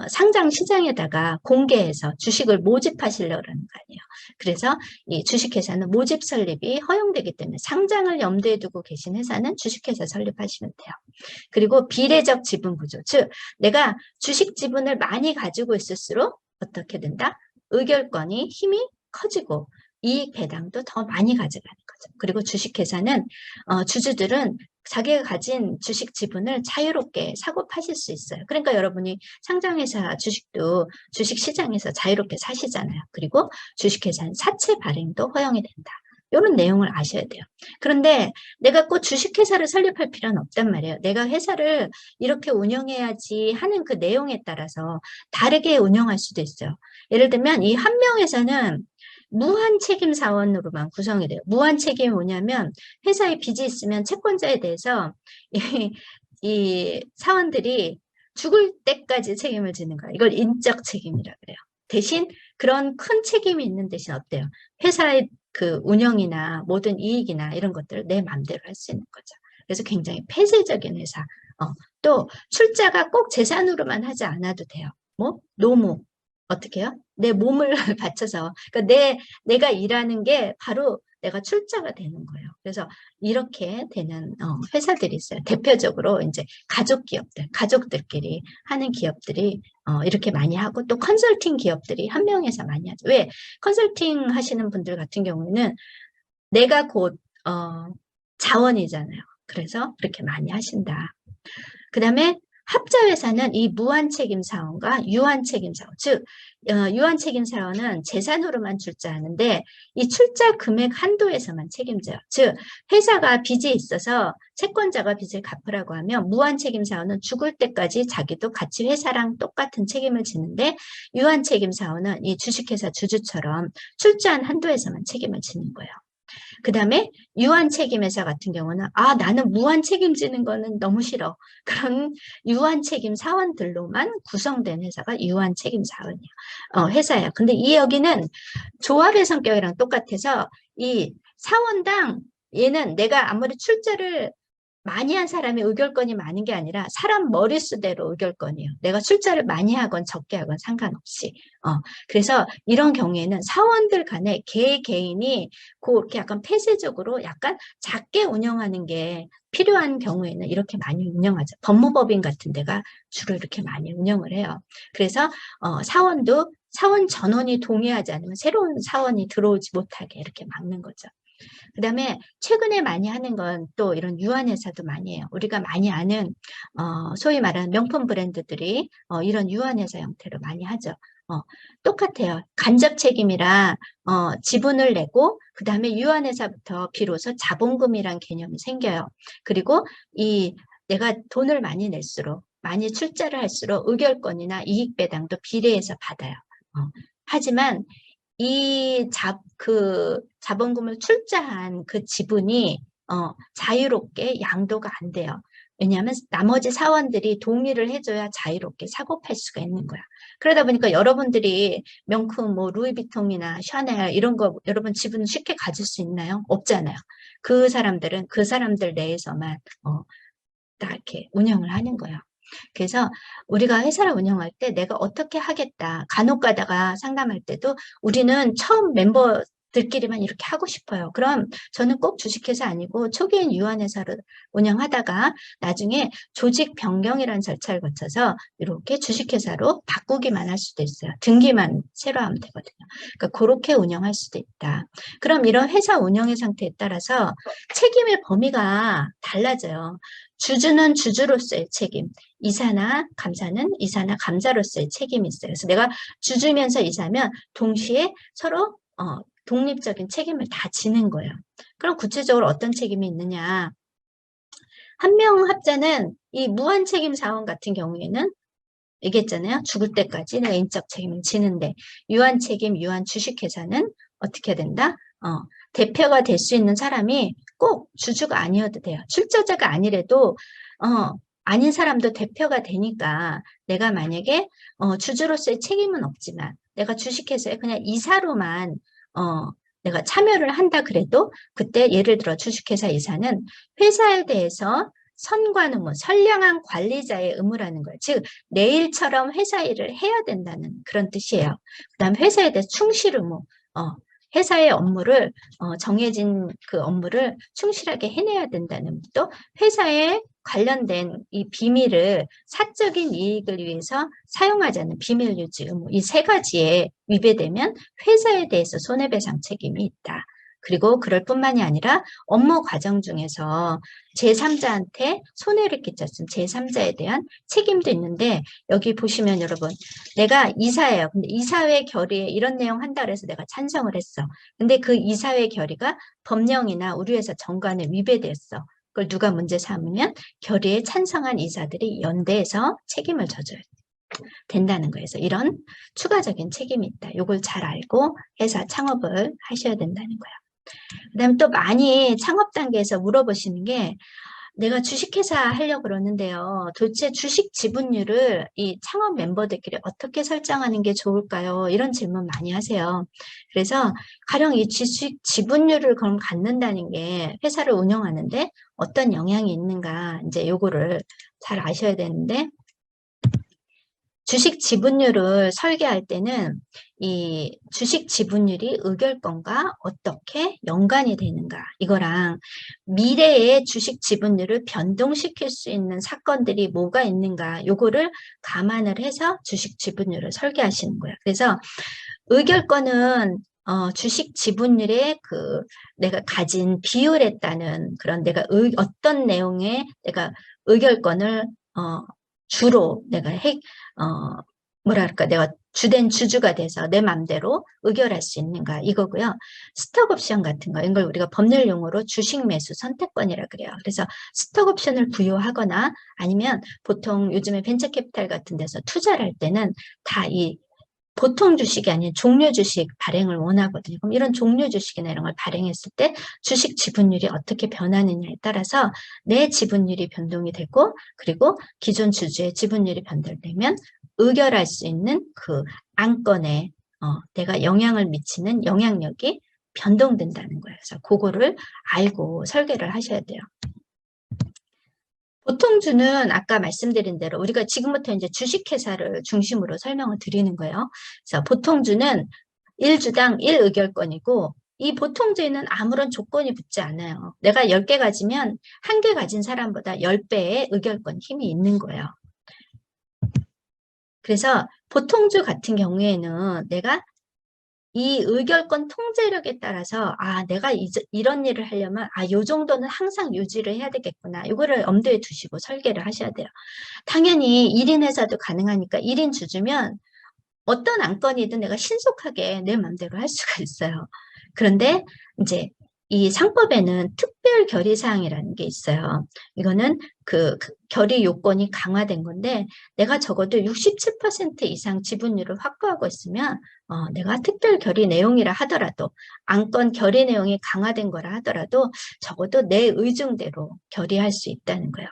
상장 시장에다가 공개해서 주식을 모집하시려고 하는 거 아니에요. 그래서 이 주식회사는 모집 설립이 허용되기 때문에 상장을 염두에 두고 계신 회사는 주식회사 설립하시면 돼요. 그리고 비례적 지분 구조, 즉 내가 주식 지분을 많이 가지고 있을수록 어떻게 된다? 의결권이 힘이 커지고 이익 배당도 더 많이 가져가는 거죠. 그리고 주식회사는 주주들은 자기가 가진 주식 지분을 자유롭게 사고 파실 수 있어요. 그러니까 여러분이 상장회사 주식도 주식시장에서 자유롭게 사시잖아요. 그리고 주식회사는 사채 발행도 허용이 된다. 이런 내용을 아셔야 돼요. 그런데 내가 꼭 주식회사를 설립할 필요는 없단 말이에요. 내가 회사를 이렇게 운영해야지 하는 그 내용에 따라서 다르게 운영할 수도 있어요. 예를 들면 이 한명회사는 무한 책임 사원으로만 구성이 돼요. 무한 책임이 뭐냐면 회사에 빚이 있으면 채권자에 대해서 이 사원들이 죽을 때까지 책임을 지는 거예요. 이걸 인적 책임이라 그래요. 대신 그런 큰 책임이 있는 대신 어때요? 회사의 그 운영이나 모든 이익이나 이런 것들을 내 마음대로 할 수 있는 거죠. 그래서 굉장히 폐쇄적인 회사. 또 출자가 꼭 재산으로만 하지 않아도 돼요. 뭐 노무 어떻게 해요? 내 몸을 바쳐서 그러니까 내가 일하는 게 바로 내가 출자가 되는 거예요. 그래서 이렇게 되는 회사들이 있어요. 대표적으로 이제 가족 기업들, 가족들끼리 하는 기업들이 이렇게 많이 하고 또 컨설팅 기업들이 한명회사 많이 하죠. 왜? 컨설팅 하시는 분들 같은 경우에는 내가 곧 자원이잖아요. 그래서 그렇게 많이 하신다. 그 다음에 합자회사는 이 무한책임사원과 유한책임사원, 즉 유한책임사원은 재산으로만 출자하는데 이 출자 금액 한도에서만 책임져요. 즉 회사가 빚이 있어서 채권자가 빚을 갚으라고 하면 무한책임사원은 죽을 때까지 자기도 같이 회사랑 똑같은 책임을 지는데 유한책임사원은 이 주식회사 주주처럼 출자한 한도에서만 책임을 지는 거예요. 그 다음에 유한책임회사 같은 경우는 나는 무한 책임지는 거는 너무 싫어. 그런 유한책임 사원들로만 구성된 회사가 유한책임 사원이야. 회사야. 근데 여기는 조합의 성격이랑 똑같아서 이 사원당 얘는 내가 아무리 출자를 많이 한 사람이 의결권이 많은 게 아니라 사람 머릿수대로 의결권이에요. 내가 출자를 많이 하건 적게 하건 상관없이. 그래서 이런 경우에는 사원들 간에 개인이 그렇게 약간 폐쇄적으로 약간 작게 운영하는 게 필요한 경우에는 이렇게 많이 운영하죠. 법무법인 같은 데가 주로 이렇게 많이 운영을 해요. 그래서 사원도 사원 전원이 동의하지 않으면 새로운 사원이 들어오지 못하게 이렇게 막는 거죠. 그 다음에 최근에 많이 하는 건 또 이런 유한회사도 많이 해요. 우리가 많이 아는 소위 말하는 명품 브랜드들이 이런 유한회사 형태로 많이 하죠. 똑같아요. 간접 책임이라 지분을 내고 그 다음에 유한회사부터 비로소 자본금이란 개념이 생겨요. 그리고 내가 돈을 많이 낼수록 많이 출자를 할수록 의결권이나 이익배당도 비례해서 받아요. 하지만 그 자본금을 출자한 그 지분이 자유롭게 양도가 안 돼요. 왜냐하면 나머지 사원들이 동의를 해줘야 자유롭게 사고 팔 수가 있는 거야. 그러다 보니까 여러분들이 명품 뭐 루이비통이나 샤넬 이런 거 여러분 지분 쉽게 가질 수 있나요? 없잖아요. 그 사람들은 그 사람들 내에서만 다 이렇게 운영을 하는 거예요. 그래서 우리가 회사를 운영할 때 내가 어떻게 하겠다. 간혹 가다가 상담할 때도 우리는 처음 멤버들끼리만 이렇게 하고 싶어요. 그럼 저는 꼭 주식회사 아니고 초기엔 유한회사를 운영하다가 나중에 조직 변경이라는 절차를 거쳐서 이렇게 주식회사로 바꾸기만 할 수도 있어요. 등기만 새로 하면 되거든요. 그러니까 그렇게 운영할 수도 있다. 그럼 이런 회사 운영의 상태에 따라서 책임의 범위가 달라져요. 주주는 주주로서의 책임, 이사나 감사는 이사나 감사로서의 책임이 있어요. 그래서 내가 주주면서 이사면 동시에 서로 독립적인 책임을 다 지는 거예요. 그럼 구체적으로 어떤 책임이 있느냐? 한명합자는 이 무한책임 사원 같은 경우에는 얘기했잖아요. 죽을 때까지 내가 인적 책임을 지는데 유한책임, 유한주식회사는 어떻게 된다? 대표가 될 수 있는 사람이 꼭 주주가 아니어도 돼요. 출자자가 아니래도 아닌 사람도 대표가 되니까 내가 만약에 주주로서의 책임은 없지만 내가 주식회사에 그냥 이사로만 내가 참여를 한다 그래도 그때 예를 들어 주식회사 이사는 회사에 대해서 선관 의무, 선량한 관리자의 의무라는 거예요. 즉 내일처럼 회사 일을 해야 된다는 그런 뜻이에요. 그 다음 회사에 대해서 충실 의무, 회사의 업무를 정해진 그 업무를 충실하게 해내야 된다는 또 회사에 관련된 이 비밀을 사적인 이익을 위해서 사용하지 않는 비밀 유지 의무 이 세 가지에 위배되면 회사에 대해서 손해배상 책임이 있다. 그리고 그럴 뿐만이 아니라 업무 과정 중에서 제3자한테 손해를 끼쳤음 제3자에 대한 책임도 있는데 여기 보시면 여러분 내가 이사예요. 근데 이사회 결의에 이런 내용 한다 그래서 내가 찬성을 했어. 근데 그 이사회 결의가 법령이나 우리 회사 정관에 위배됐어. 그걸 누가 문제 삼으면 결의에 찬성한 이사들이 연대해서 책임을 져줘야 된다는 거예요. 그래서 이런 추가적인 책임이 있다. 이걸 잘 알고 회사 창업을 하셔야 된다는 거예요. 그 다음에 또 많이 창업 단계에서 물어보시는 게 내가 주식회사 하려고 그러는데요. 도대체 주식 지분율을 이 창업 멤버들끼리 어떻게 설정하는 게 좋을까요? 이런 질문 많이 하세요. 그래서 가령 이 주식 지분율을 그럼 갖는다는 게 회사를 운영하는데 어떤 영향이 있는가 이제 요거를 잘 아셔야 되는데 주식 지분율을 설계할 때는 이 주식 지분율이 의결권과 어떻게 연관이 되는가 이거랑 미래의 주식 지분율을 변동시킬 수 있는 사건들이 뭐가 있는가 요거를 감안을 해서 주식 지분율을 설계하시는 거예요. 그래서 의결권은 주식 지분율의 그 내가 가진 비율에 따른 그런 내가 어떤 내용에 내가 의결권을 주로 내가 뭐랄까 내가 주된 주주가 돼서 내 맘대로 의결할 수 있는가 이거고요. 스톡 옵션 같은 거 이걸 우리가 법률 용어로 주식 매수 선택권이라 그래요. 그래서 스톡 옵션을 부여하거나 아니면 보통 요즘에 벤처 캐피탈 같은 데서 투자를 할 때는 다 이 보통 주식이 아닌 종료 주식 발행을 원하거든요. 그럼 이런 종료 주식이나 이런 걸 발행했을 때 주식 지분율이 어떻게 변하느냐에 따라서 내 지분율이 변동이 되고 그리고 기존 주주의 지분율이 변동되면 의결할 수 있는 그 안건에 내가 영향을 미치는 영향력이 변동된다는 거예요. 그래서 그거를 알고 설계를 하셔야 돼요. 보통주는 아까 말씀드린 대로 우리가 지금부터 이제 주식회사를 중심으로 설명을 드리는 거예요. 그래서 보통주는 1주당 1의결권이고 이 보통주에는 아무런 조건이 붙지 않아요. 내가 10개 가지면 1개 가진 사람보다 10배의 의결권 힘이 있는 거예요. 그래서 보통주 같은 경우에는 내가 이 의결권 통제력에 따라서 내가 이런 일을 하려면 요 정도는 항상 유지를 해야 되겠구나. 이거를 염두에 두시고 설계를 하셔야 돼요. 당연히 1인 회사도 가능하니까 1인 주주면 어떤 안건이든 내가 신속하게 내 마음대로 할 수가 있어요. 그런데 이제 이 상법에는 특별 결의 사항이라는 게 있어요. 이거는 그 결의 요건이 강화된 건데 내가 적어도 67% 이상 지분율을 확보하고 있으면 내가 특별 결의 내용이라 하더라도 안건 결의 내용이 강화된 거라 하더라도 적어도 내 의중대로 결의할 수 있다는 거예요.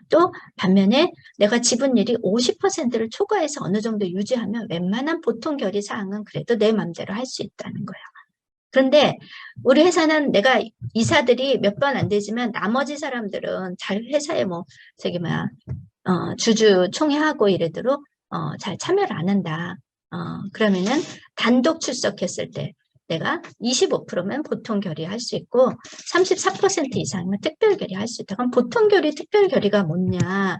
또 반면에 내가 지분율이 50%를 초과해서 어느 정도 유지하면 웬만한 보통 결의 사항은 그래도 내 맘대로 할 수 있다는 거예요. 그런데 우리 회사는 내가 이사들이 몇 번 안 되지만 나머지 사람들은 잘 회사에 주주 총회하고 이래도록 잘 참여를 안 한다. 그러면은 단독 출석했을 때 내가 25%면 보통 결의할 수 있고 34% 이상이면 특별 결의할 수 있다. 그럼 보통 결의, 특별 결의가 뭐냐?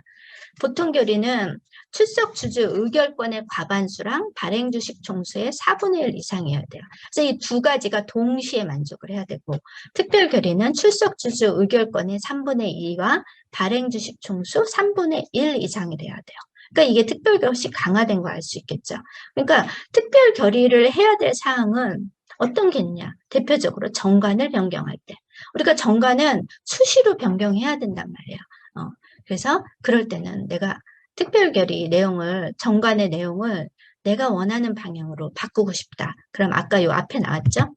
보통 결의는 출석 주주 의결권의 과반수랑 발행 주식 총수의 4분의 1 이상이어야 돼요. 그래서 이 두 가지가 동시에 만족을 해야 되고 특별 결의는 출석 주주 의결권의 3분의 2와 발행 주식 총수 3분의 1 이상이 돼야 돼요. 그러니까 이게 특별 결의 강화된 거 알 수 있겠죠. 그러니까 특별 결의를 해야 될 사항은 어떤 게 있냐? 대표적으로 정관을 변경할 때 우리가 정관은 수시로 변경해야 된단 말이에요. 그래서 그럴 때는 내가 특별결의 내용을 정관의 내용을 내가 원하는 방향으로 바꾸고 싶다. 그럼 아까 요 앞에 나왔죠?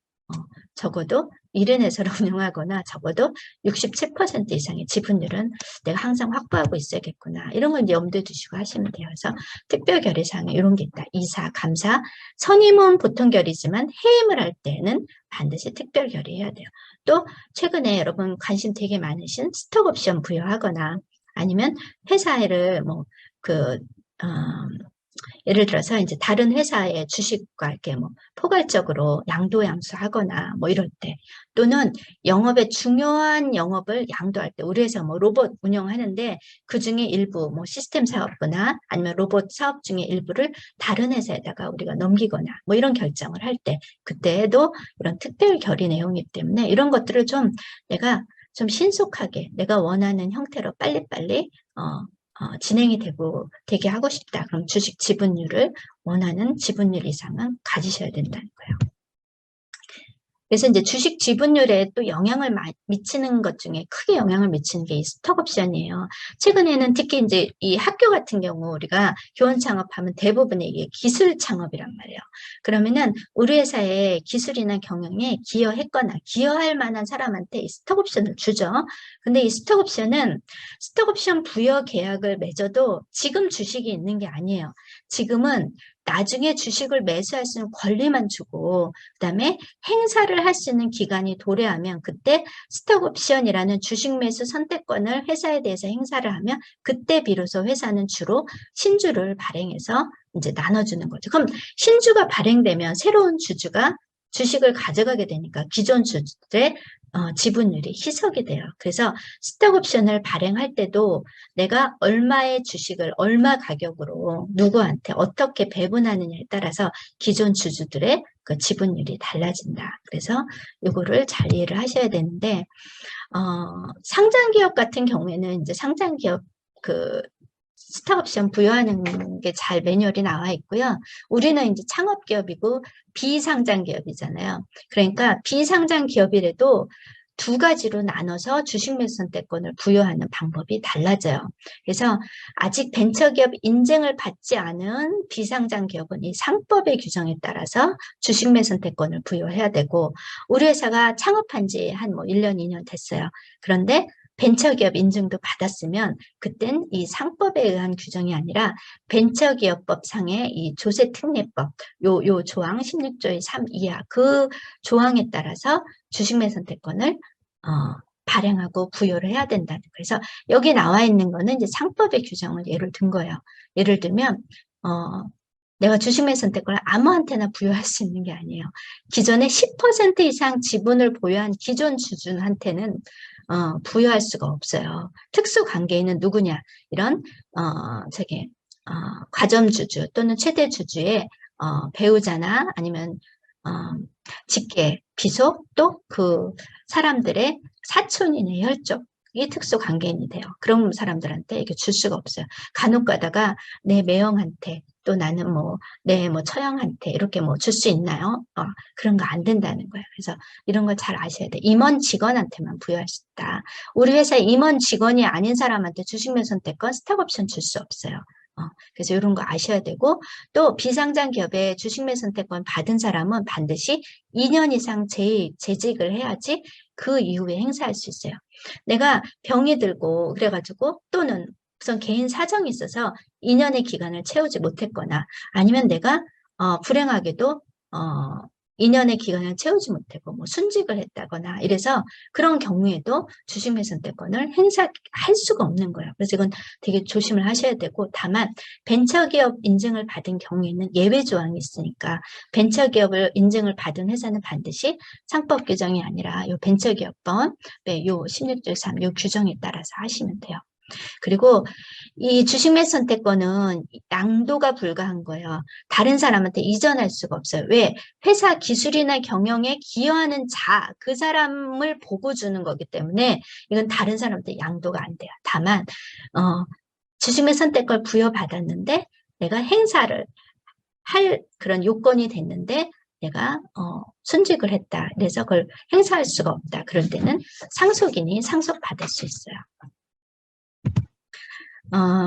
적어도 1인 회사를 운영하거나 적어도 67% 이상의 지분율은 내가 항상 확보하고 있어야겠구나. 이런 걸 이제 염두에 두시고 하시면 돼요. 그래서 특별결의사항에 이런 게 있다. 이사, 감사, 선임은 보통 결의지만 해임을 할 때는 반드시 특별결의해야 돼요. 또 최근에 여러분 관심 되게 많으신 스톡옵션 부여하거나 아니면 회사를 예를 들어서 이제 다른 회사의 주식과 이렇게 뭐 포괄적으로 양도양수하거나 뭐 이럴 때, 또는 영업의 중요한 영업을 양도할 때, 우리 회사 뭐 로봇 운영하는데 그 중에 일부 뭐 시스템 사업부나 아니면 로봇 사업 중에 일부를 다른 회사에다가 우리가 넘기거나 뭐 이런 결정을 할 때, 그때에도 이런 특별 결의 내용이기 때문에 이런 것들을 좀 내가 좀 신속하게 내가 원하는 형태로 빨리빨리 진행이 되게 하고 싶다. 그럼 주식 지분율을 원하는 지분율 이상은 가지셔야 된다는 거예요. 그래서 이제 주식 지분율에 또 영향을 미치는 것 중에 크게 영향을 미치는 게 이 스톡옵션이에요. 최근에는 특히 이제 이 학교 같은 경우 우리가 교원 창업하면 대부분 이게 기술 창업이란 말이에요. 그러면은 우리 회사의 기술이나 경영에 기여했거나 기여할 만한 사람한테 이 스톡옵션을 주죠. 근데 이 스톡옵션은 스톡옵션 부여 계약을 맺어도 지금 주식이 있는 게 아니에요. 지금은 나중에 주식을 매수할 수 있는 권리만 주고, 그다음에 행사를 할 수 있는 기간이 도래하면 그때 스톡옵션이라는 주식 매수 선택권을 회사에 대해서 행사를 하면 그때 비로소 회사는 주로 신주를 발행해서 이제 나눠주는 거죠. 그럼 신주가 발행되면 새로운 주주가 주식을 가져가게 되니까 기존 주주들의 지분율이 희석이 돼요. 그래서 스톡옵션을 발행할 때도 내가 얼마의 주식을 얼마 가격으로 누구한테 어떻게 배분하느냐에 따라서 기존 주주들의 그 지분율이 달라진다. 그래서 이거를 잘 이해를 하셔야 되는데, 상장기업 같은 경우에는 이제 상장기업 그 스톡옵션 부여하는 게 잘 매뉴얼이 나와 있고요. 우리는 이제 창업기업이고 비상장기업이잖아요. 그러니까 비상장기업이라도 두 가지로 나눠서 주식 매수 선택권을 부여하는 방법이 달라져요. 그래서 아직 벤처기업 인증을 받지 않은 비상장 기업은 이 상법의 규정에 따라서 주식 매수 선택권을 부여해야 되고, 우리 회사가 창업한 지 한 뭐 1년, 2년 됐어요. 그런데 벤처기업 인증도 받았으면 그땐 이 상법에 의한 규정이 아니라 벤처기업법상의 이 조세특례법 요 조항 16조의 3 이하 그 조항에 따라서 주식 매수 선택권을 발행하고 부여를 해야 된다는 거예요. 그래서 여기 나와 있는 거는 이제 상법의 규정을 예를 든 거예요. 예를 들면 내가 주식 매수 선택권을 아무한테나 부여할 수 있는 게 아니에요. 기존에 10% 이상 지분을 보유한 기존 주주한테는 부여할 수가 없어요. 특수관계인은 누구냐? 이런 과점주주 또는 최대주주의 배우자나 아니면 직계, 비속 또 그 사람들의 사촌이나 혈족이 특수관계인이 돼요. 그런 사람들한테 이게 줄 수가 없어요. 간혹 가다가 내 매형한테 또 나는 내 처형한테 이렇게 줄 수 있나요? 그런 거 안 된다는 거예요. 그래서 이런 걸 잘 아셔야 돼. 임원 직원한테만 부여할 수 있다. 우리 회사 임원 직원이 아닌 사람한테 주식 매수 선택권, 스톡옵션 줄 수 없어요. 그래서 이런 거 아셔야 되고, 또 비상장 기업에 주식 매수 선택권 받은 사람은 반드시 2년 이상 재직을 해야지 그 이후에 행사할 수 있어요. 내가 병이 들고 그래가지고 또는 우선 개인 사정이 있어서 2년의 기간을 채우지 못했거나 아니면 내가 불행하게도 2년의 기간을 채우지 못하고 순직을 했다거나 이래서 그런 경우에도 주식 매수 선택권을 행사할 수가 없는 거예요. 그래서 이건 되게 조심을 하셔야 되고, 다만 벤처기업 인증을 받은 경우에는 예외 조항이 있으니까 벤처기업을 인증을 받은 회사는 반드시 상법 규정이 아니라 요 벤처기업법의 요 16조 3 요 규정에 따라서 하시면 돼요. 그리고 이 주식 매수 선택권은 양도가 불가한 거예요. 다른 사람한테 이전할 수가 없어요. 왜? 회사 기술이나 경영에 기여하는 그 사람을 보고 주는 거기 때문에 이건 다른 사람한테 양도가 안 돼요. 다만 주식 매수 선택권을 부여받았는데 내가 행사를 할 그런 요건이 됐는데 내가 순직을 했다. 그래서 그걸 행사할 수가 없다. 그럴 때는 상속인이 상속받을 수 있어요.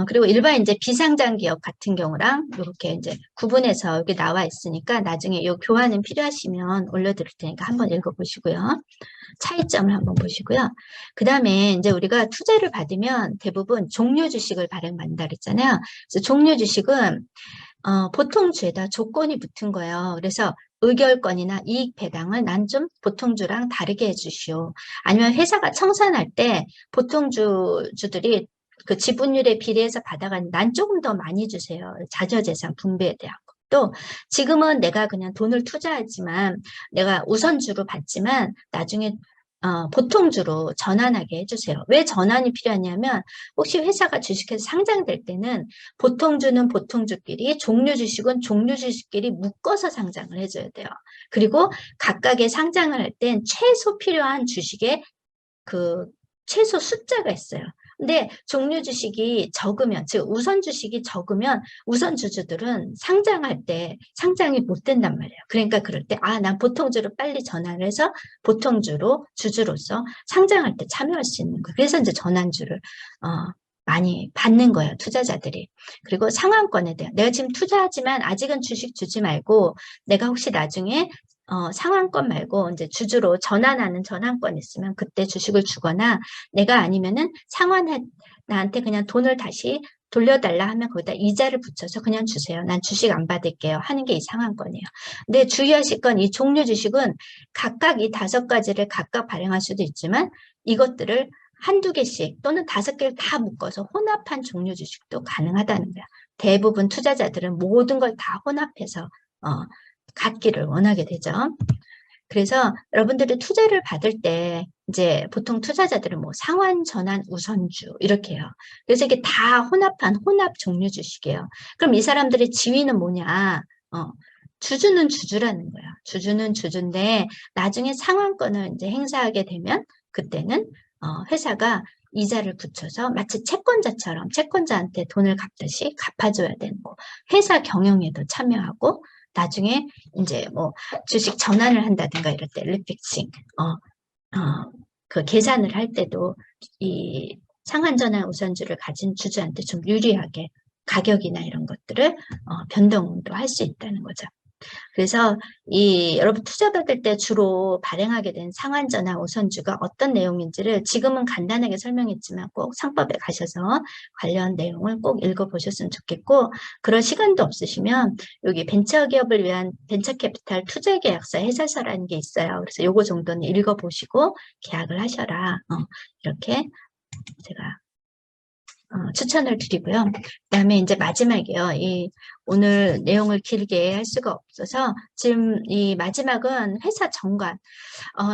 그리고 일반 이제 비상장 기업 같은 경우랑 이렇게 이제 구분해서 여기 나와 있으니까 나중에 이 교환은 필요하시면 올려드릴 테니까 한번 읽어보시고요. 차이점을 한번 보시고요. 그 다음에 이제 우리가 투자를 받으면 대부분 종료 주식을 발행받는다 그랬잖아요. 그래서 종료 주식은 보통주에다 조건이 붙은 거예요. 그래서 의결권이나 이익 배당을 난 좀 보통주랑 다르게 해주시오. 아니면 회사가 청산할 때 보통주들이 그 지분율에 비례해서 받아가는 난 조금 더 많이 주세요. 자녀재산 분배에 대한 것도. 지금은 내가 그냥 돈을 투자하지만 내가 우선주로 받지만 나중에 보통주로 전환하게 해주세요. 왜 전환이 필요하냐면 혹시 회사가 주식해서 상장될 때는 보통주는 보통주끼리 종류 주식은 종류 주식끼리 묶어서 상장을 해줘야 돼요. 그리고 각각의 상장을 할 땐 최소 필요한 주식의 그 최소 숫자가 있어요. 근데 종류 주식이 적으면, 즉 우선 주식이 적으면 우선 주주들은 상장할 때 상장이 못 된단 말이에요. 그러니까 그럴 때 난 보통주로 빨리 전환을 해서 보통주로 주주로서 상장할 때 참여할 수 있는 거예요. 그래서 이제 전환주를 많이 받는 거예요, 투자자들이. 그리고 상한권에 대한, 내가 지금 투자하지만 아직은 주식 주지 말고 내가 혹시 나중에 상한권 말고 이제 주주로 전환하는 전환권 있으면 그때 주식을 주거나, 내가 아니면은 나한테 그냥 돈을 다시 돌려달라 하면 거기다 이자를 붙여서 그냥 주세요. 난 주식 안 받을게요. 하는 게 이 상한권이에요. 근데 주의하실 건 이 종류 주식은 각각 이 5가지를 각각 발행할 수도 있지만 이것들을 한두 개씩 또는 5개를 다 묶어서 혼합한 종류 주식도 가능하다는 거야. 대부분 투자자들은 모든 걸 다 혼합해서 갖기를 원하게 되죠. 그래서 여러분들이 투자를 받을 때 이제 보통 투자자들은 뭐 상환, 전환, 우선주 이렇게 해요. 그래서 이게 다 혼합한 혼합 종류 주식이에요. 그럼 이 사람들의 지위는 뭐냐? 주주는 주주라는 거야. 주주는 주주인데 나중에 상환권을 이제 행사하게 되면 그때는 회사가 이자를 붙여서 마치 채권자처럼 채권자한테 돈을 갚듯이 갚아줘야 되는 거. 회사 경영에도 참여하고 나중에 이제 뭐 주식 전환을 한다든가 이럴 때 리픽싱, 그 계산을 할 때도 이 상한전환 우선주를 가진 주주한테 좀 유리하게 가격이나 이런 것들을 변동도 할 수 있다는 거죠. 그래서 여러분 투자 받을 때 주로 발행하게 된 상한전환 우선주가 어떤 내용인지를 지금은 간단하게 설명했지만 꼭 상법에 가셔서 관련 내용을 꼭 읽어보셨으면 좋겠고, 그럴 시간도 없으시면 여기 벤처기업을 위한 벤처캐피탈 투자계약서 해설서라는 게 있어요. 그래서 요거 정도는 읽어보시고 계약을 하셔라. 이렇게 제가 추천을 드리고요. 그다음에 이제 마지막이요. 오늘 내용을 길게 할 수가 없어서 지금 이 마지막은 회사 정관.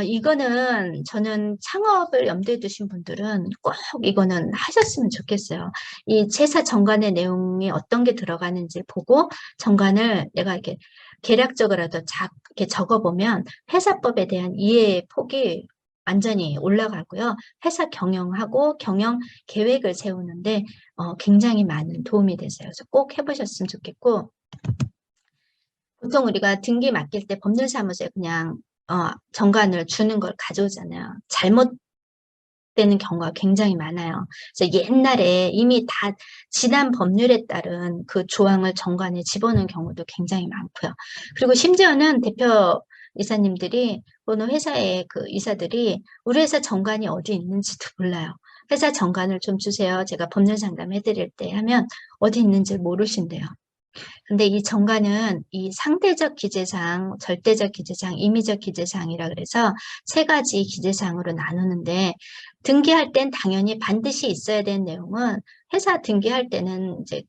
이거는 저는 창업을 염두에 두신 분들은 꼭 이거는 하셨으면 좋겠어요. 이 회사 정관의 내용이 어떤 게 들어가는지 보고 정관을 내가 이렇게 계략적으로라도 이렇게 적어보면 회사법에 대한 이해의 폭이 완전히 올라가고요. 회사 경영하고 경영 계획을 세우는데 굉장히 많은 도움이 되세요. 그래서 꼭 해보셨으면 좋겠고, 보통 우리가 등기 맡길 때 법률사무소에 그냥 정관을 주는 걸 가져오잖아요. 잘못되는 경우가 굉장히 많아요. 그래서 옛날에 이미 다 지난 법률에 따른 그 조항을 정관에 집어넣은 경우도 굉장히 많고요. 그리고 심지어는 대표 이사님들이 또는 회사의 그 이사들이 우리 회사 정관이 어디 있는지도 몰라요. 회사 정관을 좀 주세요. 제가 법률 상담 해드릴 때 하면 어디 있는지 모르신대요. 근데 이 정관은 이 상대적 기재사항, 절대적 기재사항, 임의적 기재사항이라 그래서 3가지 기재사항으로 나누는데, 등기할 땐 당연히 반드시 있어야 되는 내용은 회사 등기할 때는 이제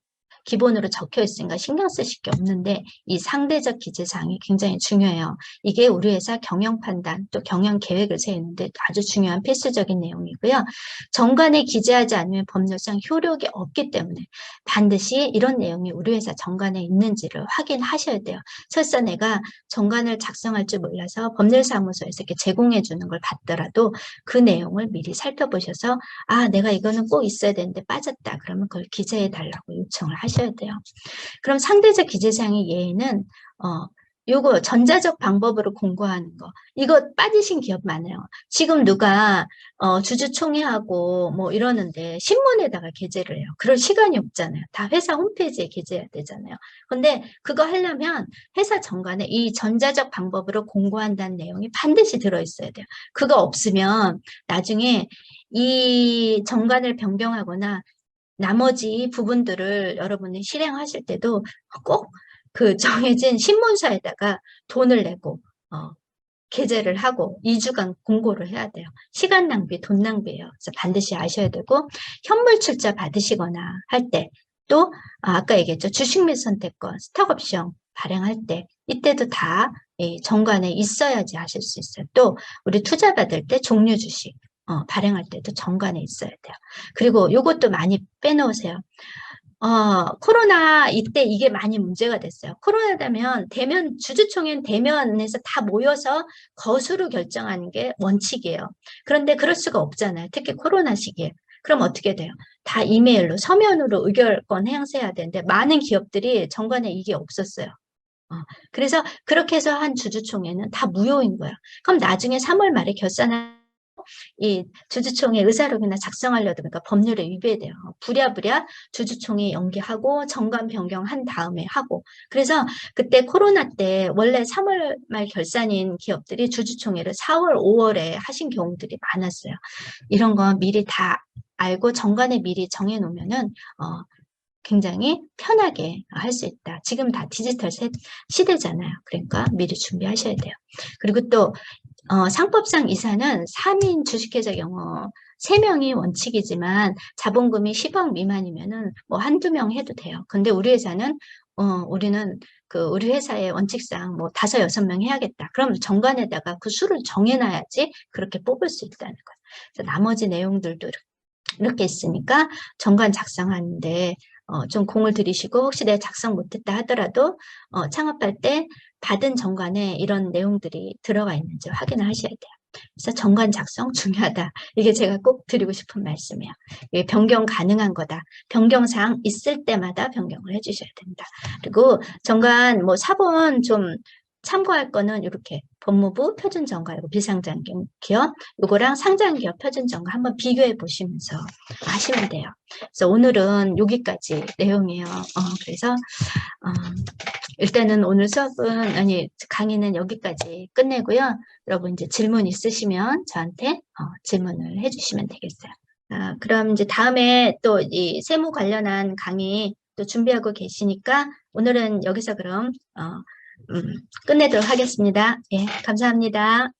기본으로 적혀 있으니까 신경 쓰실 게 없는데, 이 상대적 기재사항이 굉장히 중요해요. 이게 우리 회사 경영 판단 또 경영 계획을 세우는데 아주 중요한 필수적인 내용이고요. 정관에 기재하지 않으면 법률상 효력이 없기 때문에 반드시 이런 내용이 우리 회사 정관에 있는지를 확인하셔야 돼요. 설사 내가 정관을 작성할 줄 몰라서 법률사무소에서 이렇게 제공해 주는 걸 받더라도 그 내용을 미리 살펴보셔서 내가 이거는 꼭 있어야 되는데 빠졌다. 그러면 그걸 기재해 달라고 요청을 하셔야 돼요. 그럼 상대적 기재사항의 예에는 요거 전자적 방법으로 공고하는 거, 이거 빠지신 기업 많아요. 지금 누가 주주총회하고 뭐 이러는데 신문에다가 게재를 해요. 그럴 시간이 없잖아요. 다 회사 홈페이지에 게재해야 되잖아요. 근데 그거 하려면 회사 정관에 이 전자적 방법으로 공고한다는 내용이 반드시 들어있어야 돼요. 그거 없으면 나중에 이 정관을 변경하거나 나머지 부분들을 여러분이 실행하실 때도 꼭 그 정해진 신문사에다가 돈을 내고 게재를 하고 2주간 공고를 해야 돼요. 시간 낭비, 돈 낭비예요. 그래서 반드시 아셔야 되고 현물 출자 받으시거나 할 때 또 아까 얘기했죠. 주식 및 선택권, 스톡옵션 발행할 때 이때도 다 정관에 있어야지 하실 수 있어요. 또 우리 투자 받을 때 종류 주식 발행할 때도 정관에 있어야 돼요. 그리고 요것도 많이 빼놓으세요. 코로나 이때 이게 많이 문제가 됐어요. 코로나 되면 대면, 주주총회는 대면에서 다 모여서 거수로 결정하는 게 원칙이에요. 그런데 그럴 수가 없잖아요. 특히 코로나 시기에. 그럼 어떻게 돼요? 다 이메일로, 서면으로 의결권 행사해야 되는데 많은 기업들이 정관에 이게 없었어요. 그래서 그렇게 해서 한 주주총회는 다 무효인 거예요. 그럼 나중에 3월 말에 결산할 이 주주총회 의사록이나 작성하려다 보니까 법률에 위배돼요. 부랴부랴 주주총회 연기하고 정관 변경한 다음에 하고. 그래서 그때 코로나 때 원래 3월 말 결산인 기업들이 주주총회를 4월, 5월에 하신 경우들이 많았어요. 이런 거 미리 다 알고 정관에 미리 정해놓으면은 굉장히 편하게 할 수 있다. 지금 다 디지털 시대잖아요. 그러니까 미리 준비하셔야 돼요. 그리고 또 상법상 이사는 3인 주식회사 경우 3명이 원칙이지만 자본금이 10억 미만이면은 뭐 한두 명 해도 돼요. 근데 우리 회사는 우리는 우리 회사의 원칙상 뭐 5, 6명 해야겠다. 그럼 정관에다가 그 수를 정해놔야지 그렇게 뽑을 수 있다는 거예요. 그래서 나머지 내용들도 이렇게 있으니까 정관 작성하는데 좀 공을 들이시고 혹시 내가 작성 못했다 하더라도 창업할 때 받은 정관에 이런 내용들이 들어가 있는지 확인을 하셔야 돼요. 그래서 정관 작성 중요하다. 이게 제가 꼭 드리고 싶은 말씀이에요. 이게 변경 가능한 거다. 변경사항 있을 때마다 변경을 해주셔야 된다. 그리고 정관 뭐 사본 좀 참고할 거는 이렇게 법무부 표준정가, 비상장기업 이거랑 상장기업 표준정가 한번 비교해 보시면서 하시면 돼요. 그래서 오늘은 여기까지 내용이에요. 그래서 일단은 오늘 수업은 강의는 여기까지 끝내고요. 여러분 이제 질문 있으시면 저한테 질문을 해주시면 되겠어요. 그럼 이제 다음에 또 이 세무 관련한 강의 또 준비하고 계시니까 오늘은 여기서 그럼 끝내도록 하겠습니다. 예, 감사합니다.